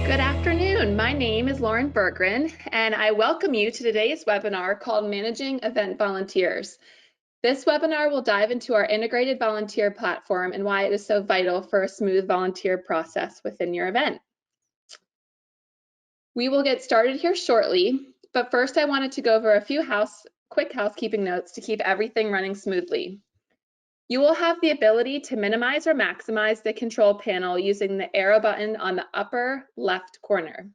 Good afternoon. My name is Lauren Berggren, and I welcome you to today's webinar called Managing Event Volunteers. This webinar will dive into our integrated volunteer platform and why it is so vital for a smooth volunteer process within your event. We will get started here shortly, but first I wanted to go over a few quick housekeeping notes to keep everything running smoothly. You will have the ability to minimize or maximize the control panel using the arrow button on the upper left corner.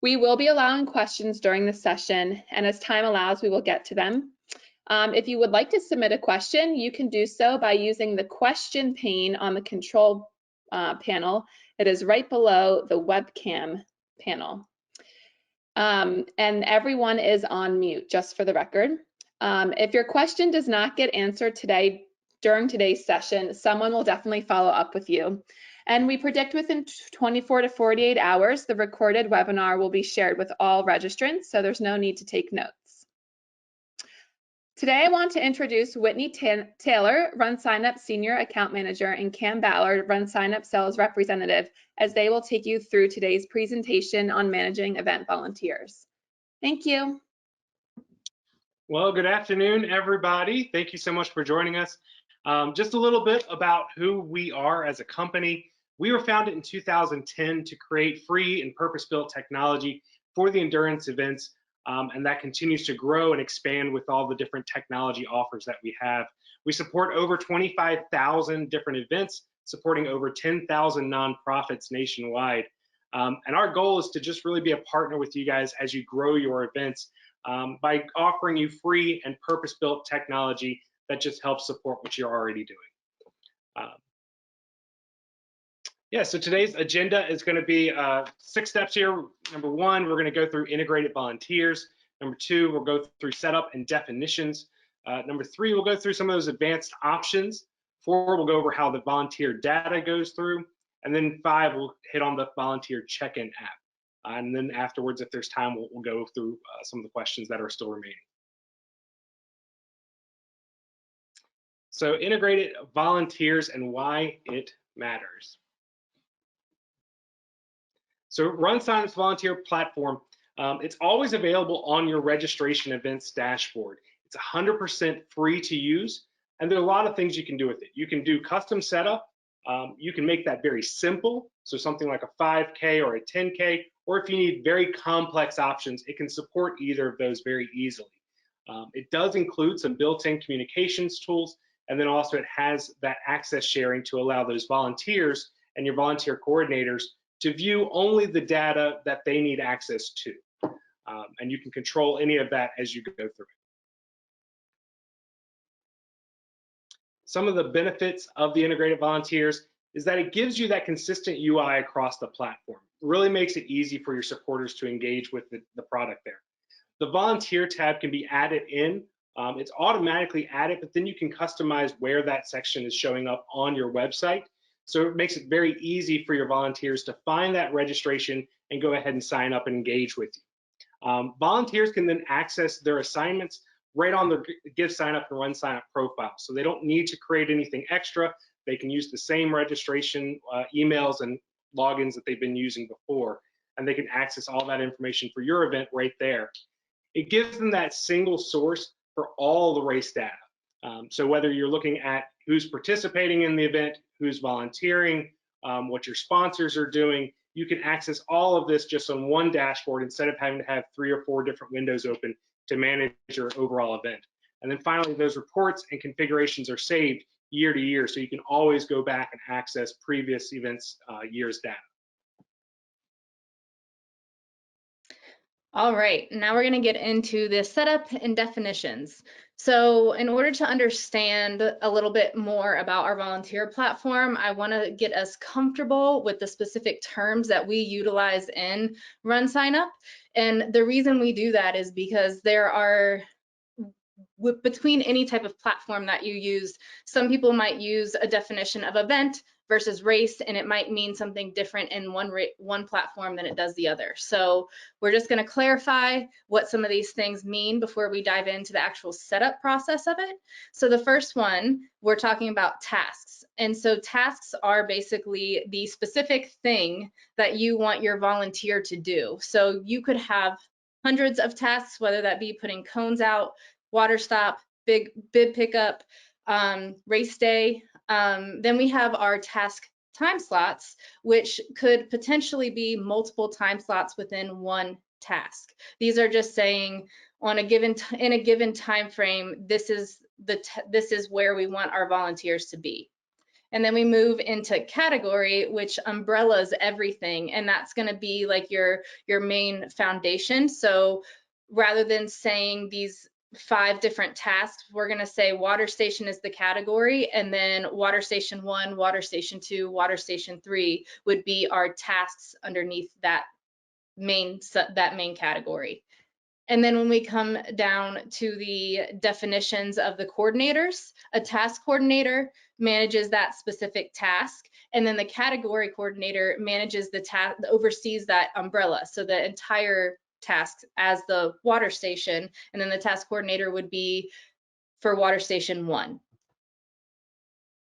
We will be allowing questions during the session, and as time allows, we will get to them. If you would like to submit a question, you can do so by using the question pane on the control panel. It is right below the webcam panel. And everyone is on mute, just for the record. If your question does not get answered today during today's session, someone will definitely follow up with you. And we predict within 24 to 48 hours, the recorded webinar will be shared with all registrants, so there's no need to take notes. Today, I want to introduce Whitney Taylor, RunSignup Senior Account Manager, and Cam Ballard, RunSignup Sales Representative, as they will take you through today's presentation on managing event volunteers. Thank you. Well, good afternoon, everybody. Thank you so much for joining us. Just a little bit about who we are as a company. We were founded in 2010 to create free and purpose-built technology for the endurance events, and that continues to grow and expand with all the different technology offers that we have. We support over 25,000 different events, supporting over 10,000 nonprofits nationwide. And our goal is to just really be a partner with you guys as you grow your events by offering you free and purpose-built technology that just helps support what you're already doing. Yeah, so today's agenda is going to be 6 steps here. Number 1, we're going to go through integrated volunteers. Number 2, we'll go through setup and definitions. Number 3, we'll go through some of those advanced options. 4, we'll go over how the volunteer data goes through. And then 5, we'll hit on the volunteer check-in app. And then afterwards, if there's time, we'll go through some of the questions that are still remaining. So integrated volunteers and why it matters. So RunSignup's volunteer platform, it's always available on your registration events dashboard. It's 100% free to use, and there are a lot of things you can do with it. You can do custom setup. You can make that very simple, so something like a 5K or a 10K, or if you need very complex options, it can support either of those very easily. It does include some built-in communications tools, and then also it has that access sharing to allow those volunteers and your volunteer coordinators to view only the data that they need access to. And you can control any of that as you go through it. Some of the benefits of the integrated volunteers is that it gives you that consistent UI across the platform. It really makes it easy for your supporters to engage with the product there. The volunteer tab can be added in. It's automatically added, but then you can customize where that section is showing up on your website. So it makes it very easy for your volunteers to find that registration and go ahead and sign up and engage with you. Volunteers can then access their assignments right on the GiveSignup and RunSignup profile. So they don't need to create anything extra. They can use the same registration emails and logins that they've been using before, and they can access all that information for your event right there. It gives them that single source for all the race data. So whether you're looking at who's participating in the event, who's volunteering, what your sponsors are doing, you can access all of this just on one dashboard instead of having to have 3 or 4 different windows open to manage your overall event. And then finally, those reports and configurations are saved year to year, so you can always go back and access previous events' year's data. All right, now we're going to get into the setup and definitions. So in order to understand a little bit more about our volunteer platform, I want to get us comfortable with the specific terms that we utilize in RunSignup. And the reason we do that is because there are, between any type of platform that you use, some people might use a definition of event, versus race, and it might mean something different in one platform than it does the other. So we're just going to clarify what some of these things mean before we dive into the actual setup process of it. So the first one, we're talking about tasks. And so tasks are basically the specific thing that you want your volunteer to do. So you could have hundreds of tasks, whether that be putting cones out, water stop, bid pickup, race day. Then we have our task time slots, which could potentially be multiple time slots within one task. These are just saying on a given in a given time frame, this is where we want our volunteers to be. And then we move into category, which umbrellas everything, and that's going to be like your main foundation. So rather than saying these 5 different tasks, we're going to say water station is the category, and then water station 1, water station 2, water station 3 would be our tasks underneath that main category. And then when we come down to the definitions of the coordinators, a task coordinator manages that specific task, and then the category coordinator manages the task, oversees that umbrella, so the entire task as the water station, and then the task coordinator would be for water station 1.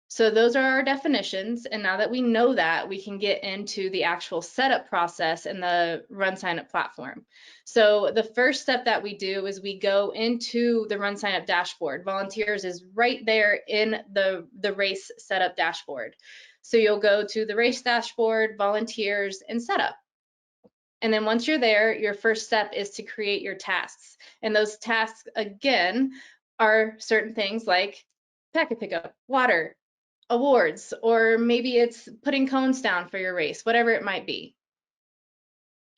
So those are our definitions, and now that we know that, we can get into the actual setup process in the RunSignup platform. So the first step that we do is we go into the RunSignup dashboard. Volunteers is right there in the race setup dashboard. So you'll go to the race dashboard, volunteers, and setup. And then once you're there, your first step is to create your tasks. And those tasks, again, are certain things like packet pickup, water, awards, or maybe it's putting cones down for your race, whatever it might be.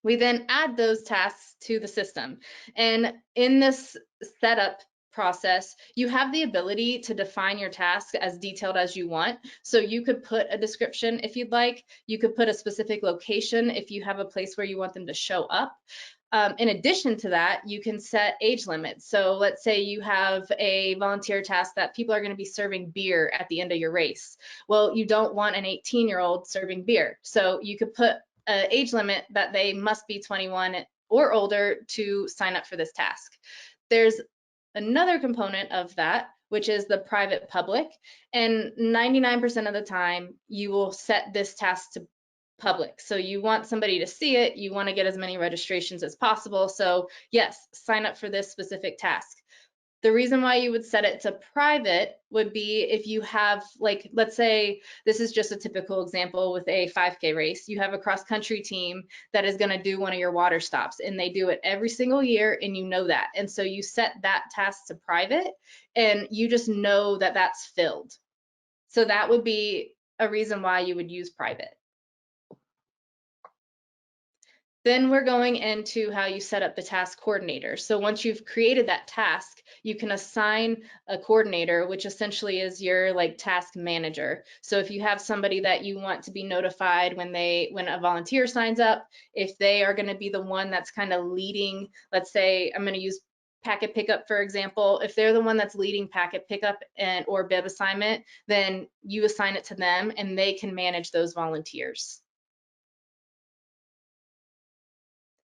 We then add those tasks to the system. And in this setup process, you have the ability to define your task as detailed as you want. So you could put a description if you'd like. You could put a specific location if you have a place where you want them to show up. In addition to that, you can set age limits. So let's say you have a volunteer task that people are going to be serving beer at the end of your race. Well, you don't want an 18-year-old serving beer. So you could put an age limit that they must be 21 or older to sign up for this task. There's another component of that, which is the private public. And 99% of the time, you will set this task to public. So you want somebody to see it, you want to get as many registrations as possible. So yes, sign up for this specific task. The reason why you would set it to private would be if you have, like, let's say this is just a typical example with a 5K race. You have a cross-country team that is going to do one of your water stops, and they do it every single year, and you know that. And so you set that task to private, and you just know that that's filled. So that would be a reason why you would use private. Then we're going into how you set up the task coordinator. So once you've created that task, you can assign a coordinator, which essentially is your like task manager. So if you have somebody that you want to be notified when a volunteer signs up, if they are going to be the one that's kind of leading, let's say I'm going to use packet pickup, for example, if they're the one that's leading packet pickup or bib assignment, then you assign it to them and they can manage those volunteers.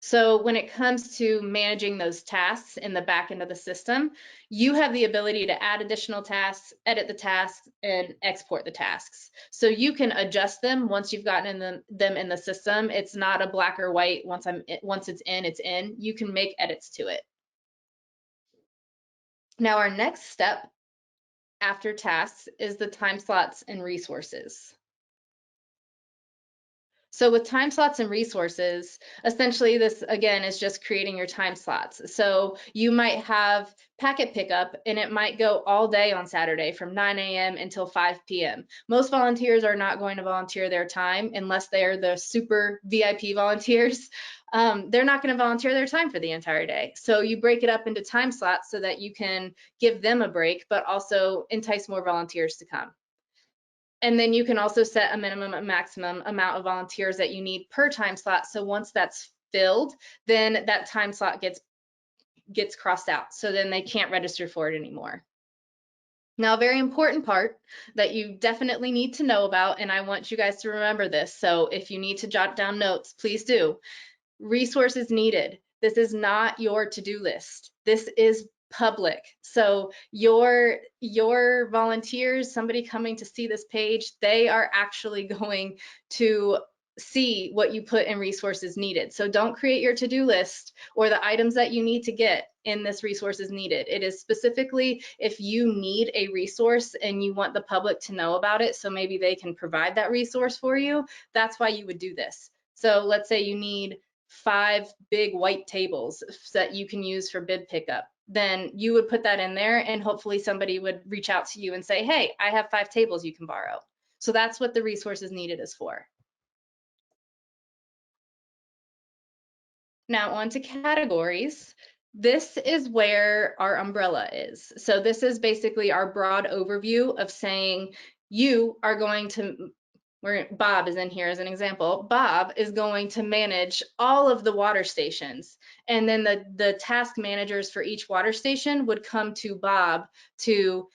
So when it comes to managing those tasks in the back end of the system, you have the ability to add additional tasks, edit the tasks, and export the tasks. So you can adjust them once you've gotten them in the system. It's not a black or white. Once it's in, it's in. You can make edits to it. Now our next step after tasks is the time slots and resources. So with time slots and resources, essentially this again is just creating your time slots. So you might have packet pickup and it might go all day on Saturday from 9 a.m. until 5 p.m. Most volunteers are not going to volunteer their time unless they are the super VIP volunteers. They're not going to volunteer their time for the entire day. So you break it up into time slots so that you can give them a break, but also entice more volunteers to come. And then you can also set a minimum and maximum amount of volunteers that you need per time slot. So once that's filled, then that time slot gets crossed out. So then they can't register for it anymore. Now, a very important part that you definitely need to know about, and I want you guys to remember this, so if you need to jot down notes, please do. Resources needed. This is not your to-do list. This is public. So your volunteers, somebody coming to see this page, they are actually going to see what you put in resources needed. So don't create your to-do list or the items that you need to get in this resources needed. It is specifically if you need a resource and you want the public to know about it, so maybe they can provide that resource for you, that's why you would do this. So let's say you need 5 big white tables that you can use for bid pickup. Then you would put that in there and hopefully somebody would reach out to you and say, hey, I have 5 tables you can borrow. So that's what the resources needed is for. Now on to categories. This is where our umbrella is. So this is basically our broad overview of saying you are going to, Bob is in here as an example. Bob is going to manage all of the water stations. And then the task managers for each water station would come to Bob to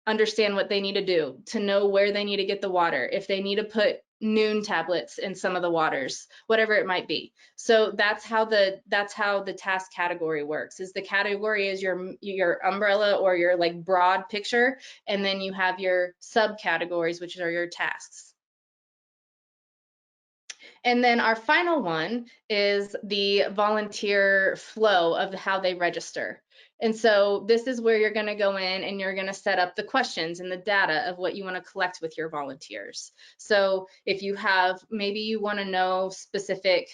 understand what they need to do, to know where they need to get the water, if they need to put noon tablets in some of the waters, whatever it might be. So that's how the task category works. Is the category is your umbrella or your like broad picture, and then you have your subcategories, which are your tasks. And then our final one is the volunteer flow of how they register. And so this is where you're going to go in and you're going to set up the questions and the data of what you want to collect with your volunteers. So if you have, maybe you want to know specific,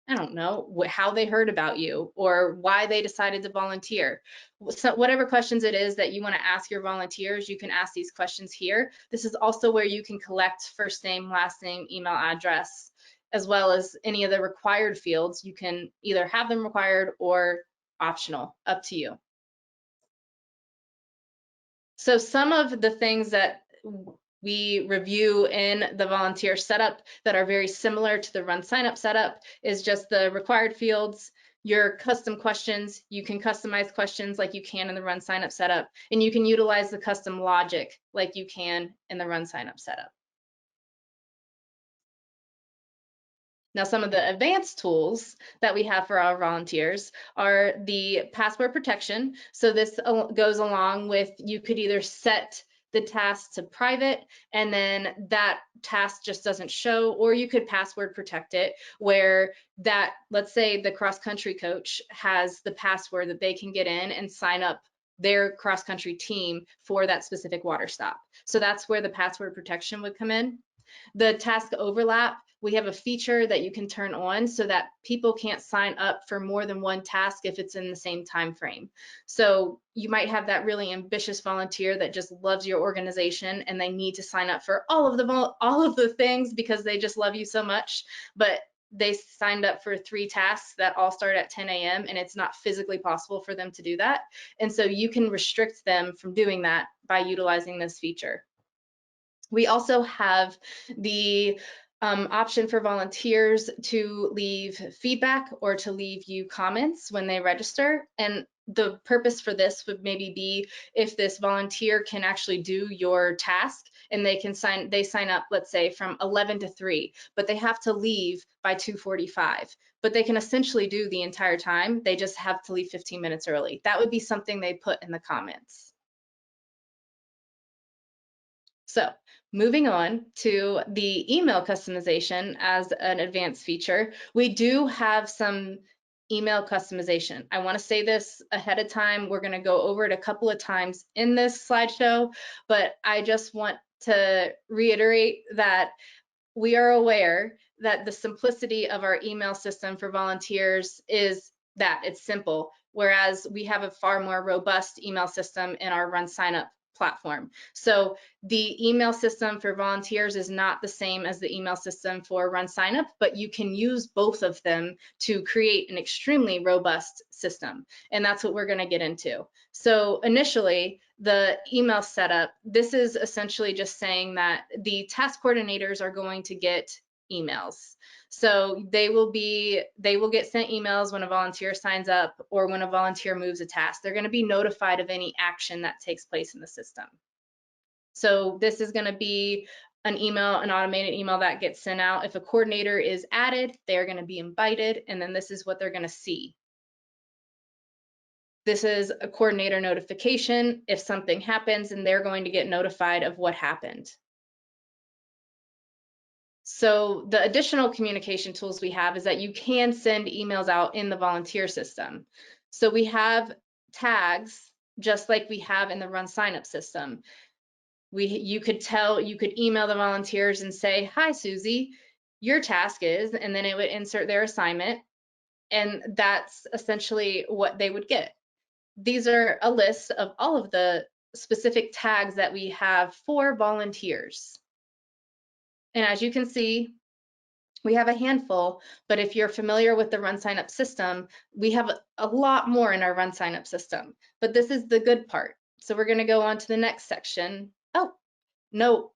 I don't know, how they heard about you or why they decided to volunteer. So whatever questions it is that you want to ask your volunteers, you can ask these questions here. This is also where you can collect first name, last name, email address, as well as any of the required fields. You can either have them required or optional, up to you. So some of the things that we review in the volunteer setup that are very similar to the RunSignup setup is just the required fields, your custom questions. You can customize questions like you can in the RunSignup setup, and you can utilize the custom logic like you can in the RunSignup setup. Now, some of the advanced tools that we have for our volunteers are the password protection. So this goes along with, you could either set the task to private and then that task just doesn't show, or you could password protect it where that, let's say the cross-country coach has the password that they can get in and sign up their cross-country team for that specific water stop. So that's where the password protection would come in. The task overlap, we have a feature that you can turn on so that people can't sign up for more than one task if it's in the same time frame. So you might have that really ambitious volunteer that just loves your organization and they need to sign up for all of the things because they just love you so much, but they signed up for 3 tasks that all start at 10 a.m. and it's not physically possible for them to do that. And so you can restrict them from doing that by utilizing this feature. We also have the option for volunteers to leave feedback or to leave you comments when they register. And the purpose for this would maybe be if this volunteer can actually do your task and they sign up, let's say from 11 to 3, but they have to leave by 2:45. But they can essentially do the entire time. They just have to leave 15 minutes early. That would be something they put in the comments. So moving on to the email customization as an advanced feature, we do have some email customization. I want to say this ahead of time. We're going to go over it a couple of times in this slideshow, but I just want to reiterate that we are aware that the simplicity of our email system for volunteers is that it's simple, whereas we have a far more robust email system in our RunSignup platform. So the email system for volunteers is not the same as the email system for RunSignup, but you can use both of them to create an extremely robust system. And that's what we're going to get into. So initially, the email setup, this is essentially just saying that the task coordinators are going to get emails. So they will get sent emails when a volunteer signs up or when a volunteer moves a task. They're going to be notified of any action that takes place in the system. So this is going to be an email, an automated email that gets sent out. If a coordinator is added, they're going to be invited, and then this is what they're going to see. This is a coordinator notification if something happens, and they're going to get notified of what happened. So the additional communication tools we have is that you can send emails out in the volunteer system. So we have tags just like we have in the RunSignup system. You could email the volunteers and say, "Hi, Susie, your task is," and then it would insert their assignment, and that's essentially what they would get. These are a list of all of the specific tags that we have for volunteers. And as you can see, we have a handful, but if you're familiar with the RunSignup system, we have a lot more in our RunSignup system, but this is the good part. So we're going to go on to the next section. Oh, no,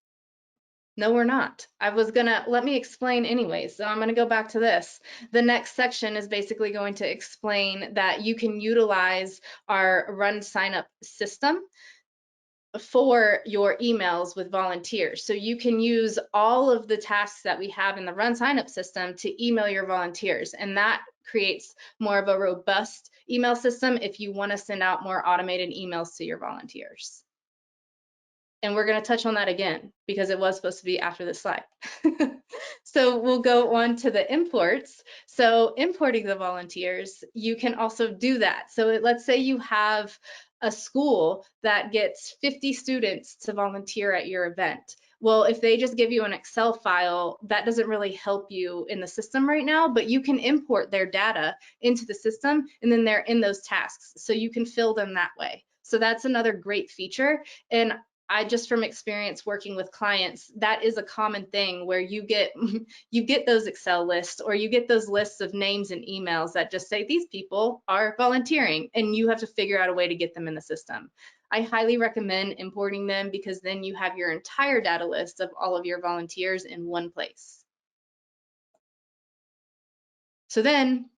we're not. Let me explain anyways. So I'm going to go back to this. The next section is basically going to explain that you can utilize our RunSignup system for your emails with volunteers. So you can use all of the tasks that we have in the RunSignup system to email your volunteers, and that creates more of a robust email system if you want to send out more automated emails to your volunteers. And we're going to touch on that again because it was supposed to be after this slide. So we'll go on to the imports. So importing the volunteers, you can also do that. So let's say you have a school that gets 50 students to volunteer at your event. Well, if they just give you an Excel file, that doesn't really help you in the system right now, but you can import their data into the system and then they're in those tasks. So you can fill them that way. So that's another great feature. And I just from experience working with clients, that is a common thing where you get those Excel lists or you get those lists of names and emails that just say these people are volunteering and you have to figure out a way to get them in the system. I highly recommend importing them because then you have your entire data list of all of your volunteers in one place. So then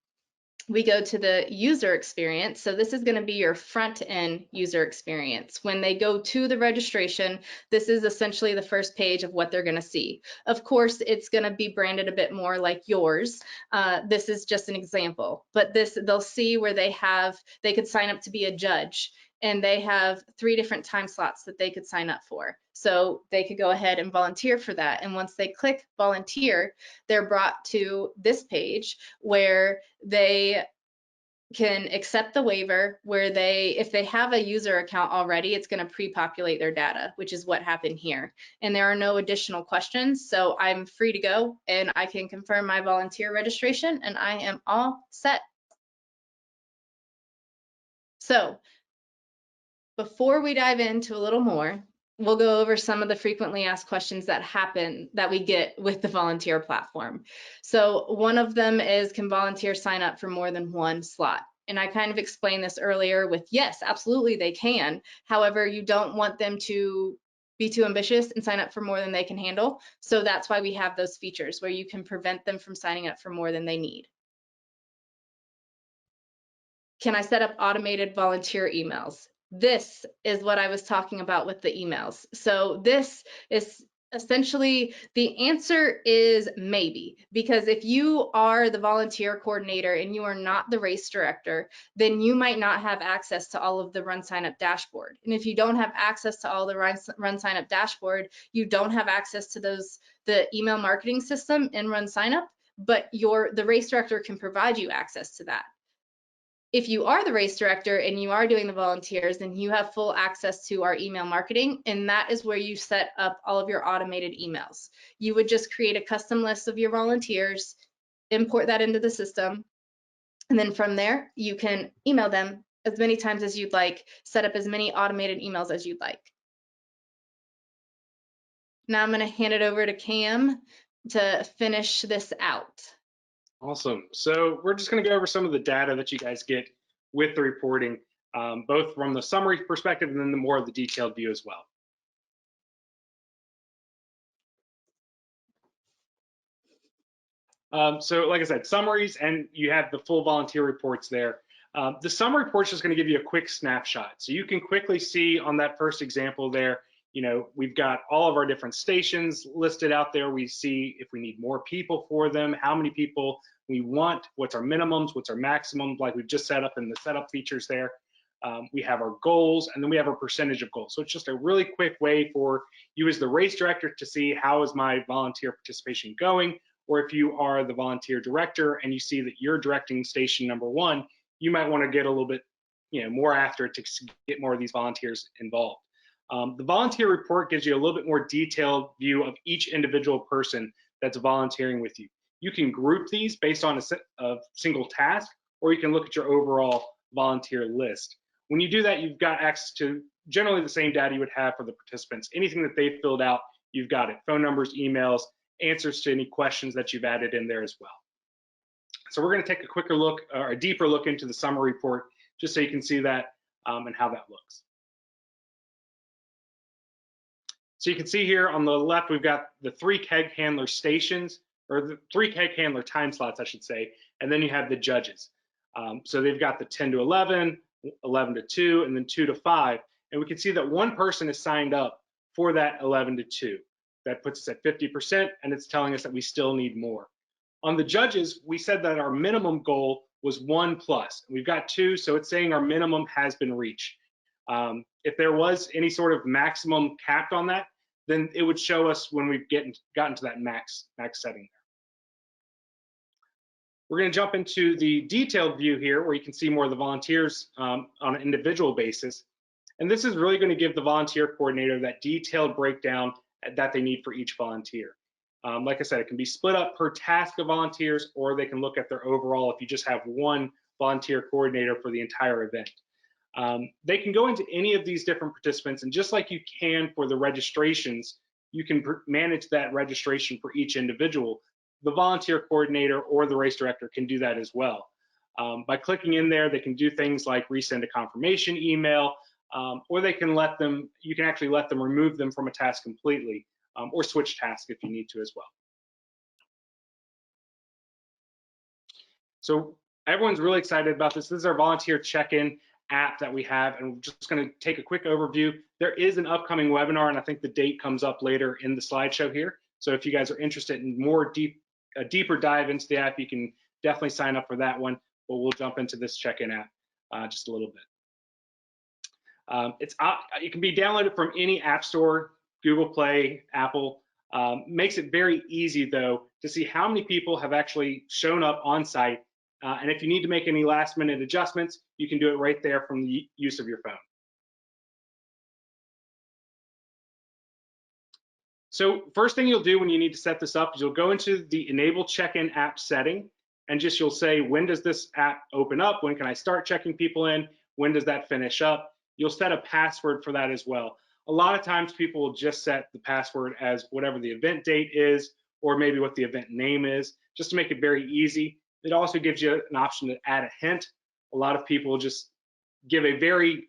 we go to the user experience. So this is going to be your front end user experience. When they go to the registration, this is essentially the first page of what they're going to see. Of course, it's going to be branded a bit more like yours. This is just an example, but they'll see where they could sign up to be a judge, and they have 3 different time slots that they could sign up for. So they could go ahead and volunteer for that. And once they click volunteer, they're brought to this page where they can accept the waiver, where if they have a user account already, it's going to pre-populate their data, which is what happened here. And there are no additional questions. So I'm free to go and I can confirm my volunteer registration and I am all set. So before we dive into a little more, we'll go over some of the frequently asked questions that we get with the volunteer platform. So one of them is, can volunteers sign up for more than one slot? And I kind of explained this earlier with, yes, absolutely they can. However, you don't want them to be too ambitious and sign up for more than they can handle. So that's why we have those features where you can prevent them from signing up for more than they need. Can I set up automated volunteer emails? This is what I was talking about with the emails. So this is essentially, the answer is maybe, because if you are the volunteer coordinator and you are not the race director, then you might not have access to all of the RunSignup dashboard. And if you don't have access to all the RunSignup dashboard, you don't have access to the email marketing system in RunSignup, but the race director can provide you access to that. If you are the race director and you are doing the volunteers, then you have full access to our email marketing, and that is where you set up all of your automated emails. You would just create a custom list of your volunteers, import that into the system, and then from there, you can email them as many times as you'd like, set up as many automated emails as you'd like. Now I'm going to hand it over to Cam to finish this out. Awesome. So we're just going to go over some of the data that you guys get with the reporting, both from the summary perspective and then the more of the detailed view as well. So like I said, summaries, and you have the full volunteer reports there. The summary report is just going to give you a quick snapshot. So you can quickly see on that first example there, you know, we've got all of our different stations listed out there. We see if we need more people for them, how many people we want, what's our minimums, what's our maximums, like we've just set up in the setup features there. We have our goals, and then we have our percentage of goals. So it's just a really quick way for you as the race director to see how is my volunteer participation going, or if you are the volunteer director and you see that you're directing station number 1, you might want to get a little bit, you know, more after it to get more of these volunteers involved. The volunteer report gives you a little bit more detailed view of each individual person that's volunteering with you. You can group these based on a single task, or you can look at your overall volunteer list. When you do that, you've got access to generally the same data you would have for the participants. Anything that they filled out, you've got it. Phone numbers, emails, answers to any questions that you've added in there as well. So we're going to take a quicker look, or a deeper look into the summary report, just so you can see that and how that looks. So you can see here on the left, we've got the 3 keg handler stations, or the 3 keg handler time slots, I should say, and then you have the judges. So they've got the 10 to 11, 11 to 2, and then 2 to 5. And we can see that one person is signed up for that 11 to 2. That puts us at 50%, and it's telling us that we still need more. On the judges, we said that our minimum goal was 1+. We've got 2, so it's saying our minimum has been reached. If there was any sort of maximum capped on that, then it would show us when we've gotten to that max setting there. We're going to jump into the detailed view here, where you can see more of the volunteers on an individual basis. And this is really going to give the volunteer coordinator that detailed breakdown that they need for each volunteer. Like I said, it can be split up per task of volunteers, or they can look at their overall if you just have one volunteer coordinator for the entire event. They can go into any of these different participants, and just like you can for the registrations, you can manage that registration for each individual. The volunteer coordinator or the race director can do that as well. By clicking in there, they can do things like resend a confirmation email, or they can you can actually let them remove them from a task completely, or switch tasks if you need to as well. So everyone's really excited about this. This is our volunteer check-in app that we have, and we're just going to take a quick overview. There is an upcoming webinar, and I think the date comes up later in the slideshow here. So if you guys are interested in a deeper dive into the app, you can definitely sign up for that one, but we'll jump into this check-in app just a little bit. It can be downloaded from any app store, Google Play, Apple. Makes it very easy, though, to see how many people have actually shown up on site. And if you need to make any last-minute adjustments, you can do it right there from the use of your phone. So first thing you'll do when you need to set this up is you'll go into the Enable Check-in app setting, and you'll say, when does this app open up? When can I start checking people in? When does that finish up? You'll set a password for that as well. A lot of times people will just set the password as whatever the event date is, or maybe what the event name is, just to make it very easy. It also gives you an option to add a hint. A lot of people just give a very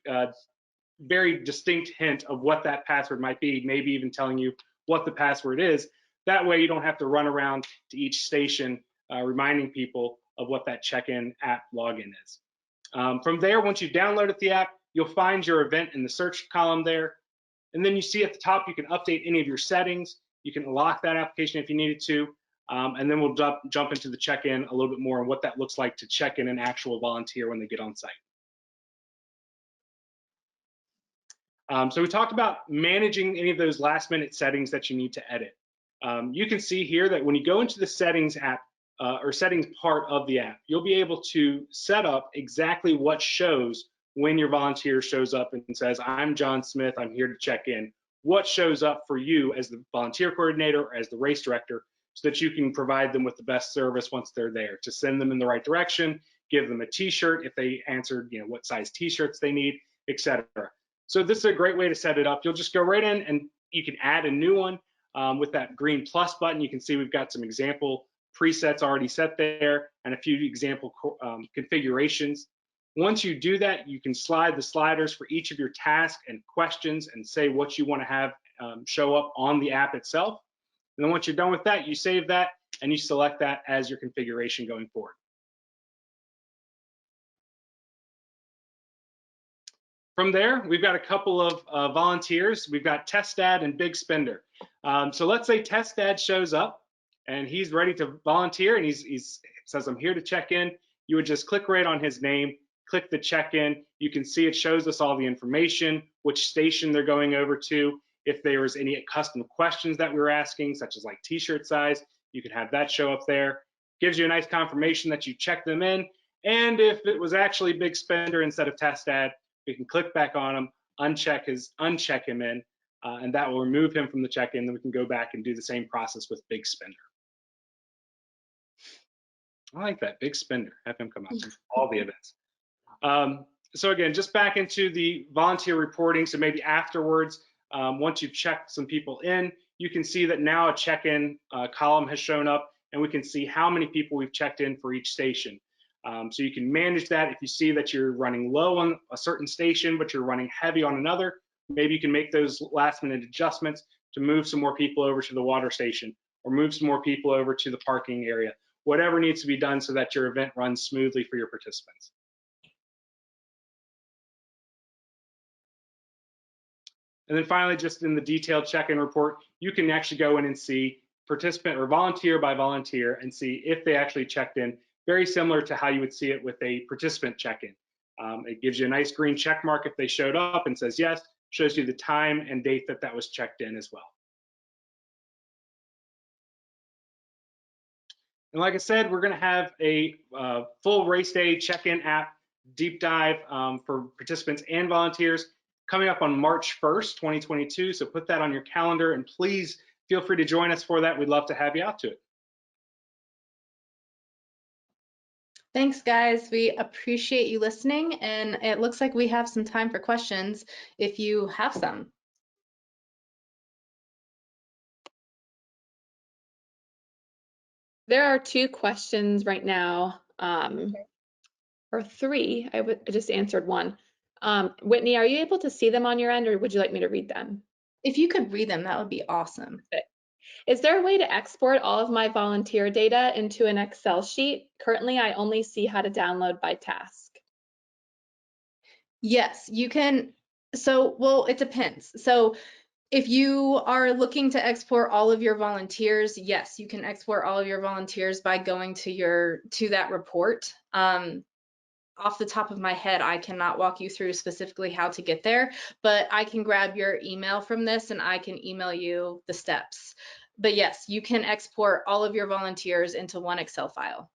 distinct hint of what that password might be, maybe even telling you what the password is. That way you don't have to run around to each station reminding people of what that check-in app login is. From there, once you've downloaded the app, you'll find your event in the search column there. And then you see at the top, you can update any of your settings. You can lock that application if you needed to. And then we'll jump into the check-in a little bit more and what that looks like to check in an actual volunteer when they get on site. So we talked about managing any of those last-minute settings that you need to edit. You can see here that when you go into the settings app, or settings part of the app, you'll be able to set up exactly what shows when your volunteer shows up and says, I'm John Smith, I'm here to check in. What shows up for you as the volunteer coordinator or as the race director, so that you can provide them with the best service once they're there, to send them in the right direction, give them a t-shirt if they answered, what size t-shirts they need, etc. So this is a great way to set it up. You'll just go right in and you can add a new one with that green plus button. You can see we've got some example presets already set there and a few example configurations. Once you do that, you can slide the sliders for each of your tasks and questions and say what you want to have show up on the app itself. And then once you're done with that, you save that and you select that as your configuration going forward. From there, we've got a couple of volunteers. We've got Test Dad and Big Spender. So let's say Test Dad shows up and he's ready to volunteer, and he says, I'm here to check in. You would just click right on his name, click the check-in. You can see it shows us all the information, which station they're going over to. If there was any custom questions that we were asking, such as like t-shirt size, you can have that show up there. Gives you a nice confirmation that you checked them in. And if it was actually Big Spender instead of Test Dad, we can click back on him, uncheck him in, and that will remove him from the check-in. Then we can go back and do the same process with Big Spender. I like that, Big Spender. Have him come out to all the events. So again, just back into the volunteer reporting. So maybe afterwards, once you've checked some people in, you can see that now a check-in column has shown up, and we can see how many people we've checked in for each station. So you can manage that. If you see that you're running low on a certain station, but you're running heavy on another, maybe you can make those last-minute adjustments to move some more people over to the water station, or move some more people over to the parking area. Whatever needs to be done so that your event runs smoothly for your participants. And then finally, just in the detailed check-in report, you can actually go in and see participant or volunteer by volunteer and see if they actually checked in, very similar to how you would see it with a participant check-in. It gives you a nice green check mark if they showed up and says yes, shows you the time and date that that was checked in as well. And like I said, we're going to have a full race day check-in app deep dive for participants and volunteers coming up on March 1st, 2022. So put that on your calendar, and please feel free to join us for that. We'd love to have you out to it. Thanks, guys. We appreciate you listening, and it looks like we have some time for questions if you have some. There are 2 questions right now, or 3. I just answered one. Whitney, are you able to see them on your end, or would you like me to read them? If you could read them, that would be awesome. Okay. Is there a way to export all of my volunteer data into an Excel sheet? Currently, I only see how to download by task. Yes, you can. So, well, it depends. So if you are looking to export all of your volunteers, yes, you can export all of your volunteers by going to that report. Off the top of my head, I cannot walk you through specifically how to get there, but I can grab your email from this and I can email you the steps. But yes, you can export all of your volunteers into one Excel file.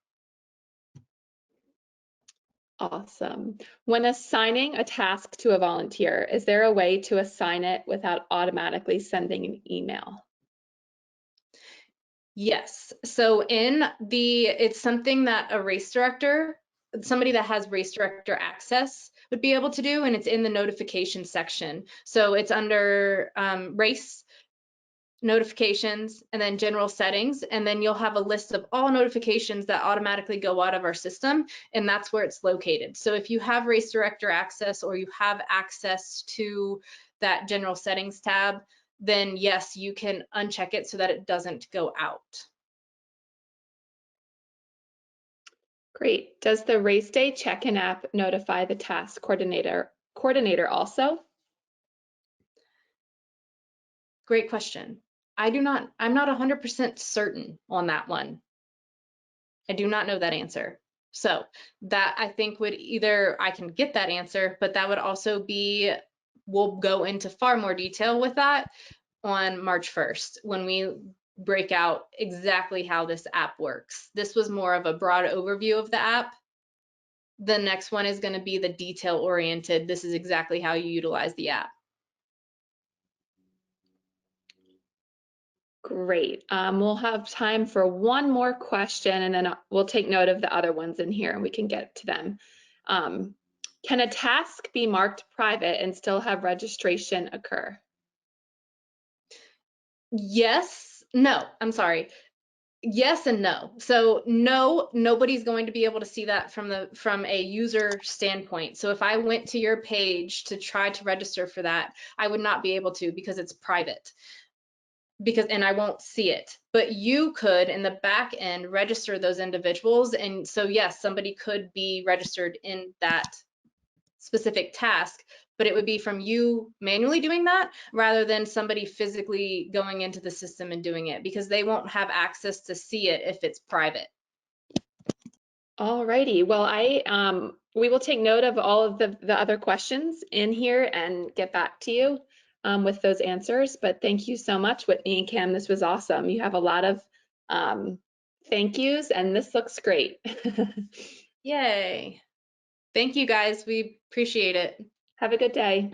Awesome. When assigning a task to a volunteer, is there a way to assign it without automatically sending an email? Yes. So it's something that a race director, somebody that has race director access would be able to do, and it's in the notification section. So it's under race notifications and then general settings, and then you'll have a list of all notifications that automatically go out of our system, and that's where it's located. So if you have race director access or you have access to that general settings tab, then yes, you can uncheck it so that it doesn't go out. Great. Does the race day check-in app notify the task coordinator also? Great question. I'm not 100% certain on that one. I do not know that answer. So that I think would I can get that answer, but that would also be, we'll go into far more detail with that on March 1st when we break out exactly how this app works. This was more of a broad overview of the app. The next one is going to be the detail oriented. This is exactly how you utilize the app. Great. We'll have time for one more question, and then we'll take note of the other ones in here and we can get to them. Can a task be marked private and still have registration occur? Yes, no, I'm sorry. Yes and no. So no, nobody's going to be able to see that from a user standpoint. So if I went to your page to try to register for that, I would not be able to because it's private. and I won't see it. But you could in the back end register those individuals. And so yes, somebody could be registered in that specific task, but it would be from you manually doing that rather than somebody physically going into the system and doing it, because they won't have access to see it if it's private. All righty. Well, we will take note of all of the other questions in here and get back to you with those answers. But thank you so much, Whitney and Cam. This was awesome. You have a lot of thank yous, and this looks great. Yay. Thank you guys. We appreciate it. Have a good day.